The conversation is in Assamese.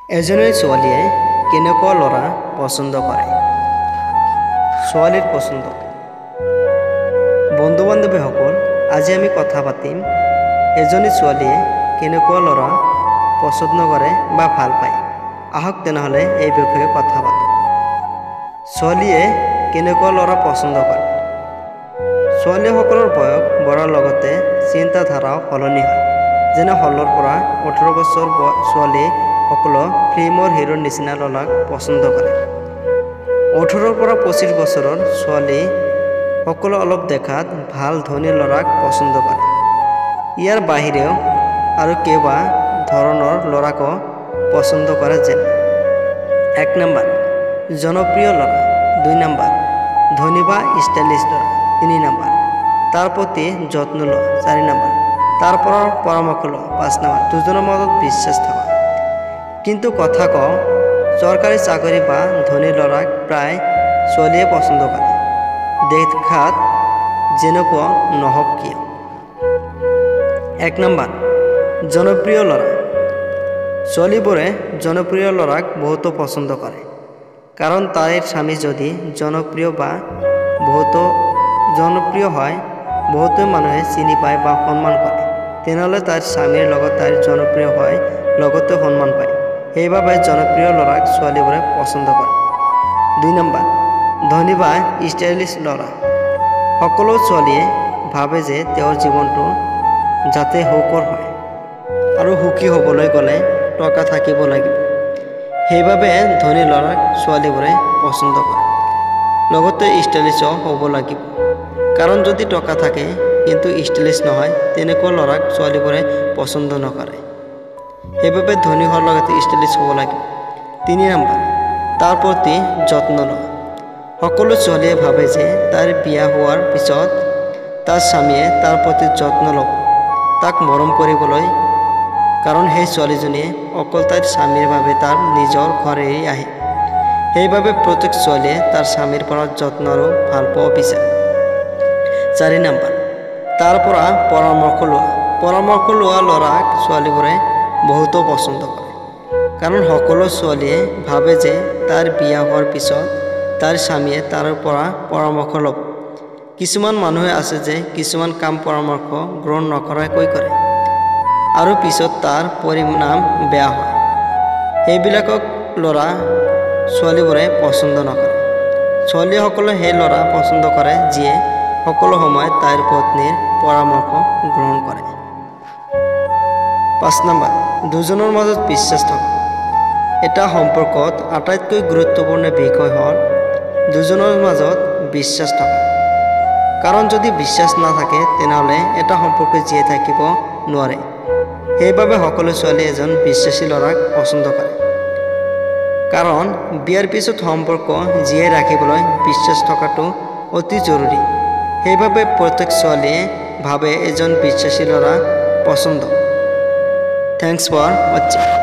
এজনী ছোৱালীয়ে কেনেকুৱা ল'ৰা পচন্দ কৰে? ছোৱালীৰ পচন্দ। বন্ধু বান্ধৱীসকল, আজি আমি কথা পাতিম এজনী ছোৱালীয়ে কেনেকুৱা ল'ৰা পচন্দ কৰে বা ভাল পায়। আহক তেনেহ'লে এই বিষয়ে কথা পাতোঁ। ছোৱালীয়ে কেনেকুৱা ল'ৰা পচন্দ কৰে? ছোৱালীসকলৰ বয়স বঢ়াৰ লগতে চিন্তাধাৰাও সলনি হয়। যেনে 16ৰ পৰা 18 বছৰ ছোৱালীসকলক ফিল্মৰ হিৰোৰ নিচিনা ল'ৰাক পচন্দ কৰে। 18ৰ পৰা 25 বছৰৰ ছোৱালীসকলে অলপ দেখাত ভাল ধনী ল'ৰাক পচন্দ কৰে। ইয়াৰ বাহিৰেও আৰু কেইবা ধৰণৰ ল'ৰাকো পচন্দ কৰে যেনে 1 নম্বৰ জনপ্ৰিয় ল'ৰা, 2 নম্বৰ ধনী বা ষ্টাইলিছ ল'ৰা, 3 নম্বৰ তাৰ প্ৰতি যত্ন লোৱা, 4 নম্বৰ তাৰ পৰা পৰামৰ্শ লোৱা, 5 নম্বৰ দুজনৰ মাজত বিশ্বাস থকা। কিন্তু কথা কওঁ, চৰকাৰী চাকৰি বা ধনী ল'ৰাক প্ৰায় ছোৱালীয়ে পচন্দ কৰে, দেখাত যেনেকুৱা নহওক কিয়। 1 নম্বৰ জনপ্ৰিয় ল'ৰা। ছোৱালীবোৰে জনপ্ৰিয় ল'ৰাক বহুতো পচন্দ কৰে, কাৰণ তাইৰ স্বামী যদি জনপ্ৰিয় হয়, বহুতো মানুহে চিনি পায় বা সন্মান কৰে, তেনেহ'লে তাইৰ স্বামীৰ লগত তাইৰ জনপ্ৰিয় হয়, লগতে সন্মান পায়। সেইবাবে জনপ্ৰিয় ল'ৰাক ছোৱালীবোৰে পচন্দ কৰে। 2 নম্বৰ ধনী বা ষ্টাইলিছ ল'ৰা। সকলো ছোৱালীয়ে ভাবে যে তেওঁৰ জীৱনটো যাতে সুখৰ হয়, আৰু সুখী হ'বলৈ গ'লে টকা থাকিব লাগিব। সেইবাবে ধনী ল'ৰাক ছোৱালীবোৰে পচন্দ কৰে, লগতে ষ্টাইলিছও হ'ব লাগিব। কাৰণ যদি টকা থাকে কিন্তু ষ্টাইলিছ নহয়, তেনেকুৱা ল'ৰাক ছোৱালীবোৰে পচন্দ নকৰে। সেইবাবে ধনী হোৱাৰ লগতে ষ্টাইলিছ হ'ব লাগিব। 3 নম্বৰ তাৰ প্ৰতি যত্ন লোৱা। সকলো ছোৱালীয়ে ভাবে যে তাইৰ বিয়া হোৱাৰ পিছত তাৰ স্বামীয়ে তাৰ প্ৰতি যত্ন ল'ব, তাক মৰম কৰিবলৈ, কাৰণ সেই ছোৱালীজনীয়ে অকল তাইৰ স্বামীৰ বাবে তাৰ নিজৰ ঘৰ এৰি আহে। সেইবাবে প্ৰত্যেক ছোৱালীয়ে তাৰ স্বামীৰ পৰা যত্ন আৰু ভালপোৱা বিচাৰে। 4 নম্বৰ তাৰ পৰা পৰামৰ্শ লোৱা। পৰামৰ্শ লোৱা ল'ৰাক ছোৱালীবোৰে বহুতো পচন্দ কৰে, কাৰণ সকলো ছোৱালীয়ে ভাবে যে তাৰ বিয়া হোৱাৰ পিছত তাৰ স্বামীয়ে তাৰ পৰা পৰামৰ্শ ল'ব। কিছুমান মানুহে আছে যে কিছুমান কাম পৰামৰ্শ গ্ৰহণ নকৰাকৈ কৰে, আৰু পিছত তাৰ পৰিণাম বেয়া হয়। সেইবিলাকক ল'ৰা ছোৱালীবোৰে পচন্দ নকৰে। ছোৱালীসকলে সেই ল'ৰা পচন্দ কৰে যিয়ে সকলো সময়ত তাইৰ পত্নীৰ পৰামৰ্শ গ্ৰহণ কৰে। 5 নম্বৰ দুজনৰ মাজত বিশ্বাস থকা। এটা সম্পৰ্কত আটাইতকৈ গুৰুত্বপূৰ্ণ বিষয় হ'ল দুজনৰ মাজত বিশ্বাস থকা। কাৰণ যদি বিশ্বাস নাথাকে, তেনেহ'লে এটা সম্পৰ্ক জীয়াই থাকিব নোৱাৰে। সেইবাবে সকলো ছোৱালীয়ে এজন বিশ্বাসী ল'ৰাক পচন্দ কৰে, কাৰণ বিয়াৰ পিছত সম্পৰ্ক জীয়াই ৰাখিবলৈ বিশ্বাস থকাটো অতি জৰুৰী। সেইবাবে প্ৰত্যেক ছোৱালীয়ে ভাবে এজন বিশ্বাসী ল'ৰা পচন্দ। থ্যাংকস ফৰ ৱাচিং।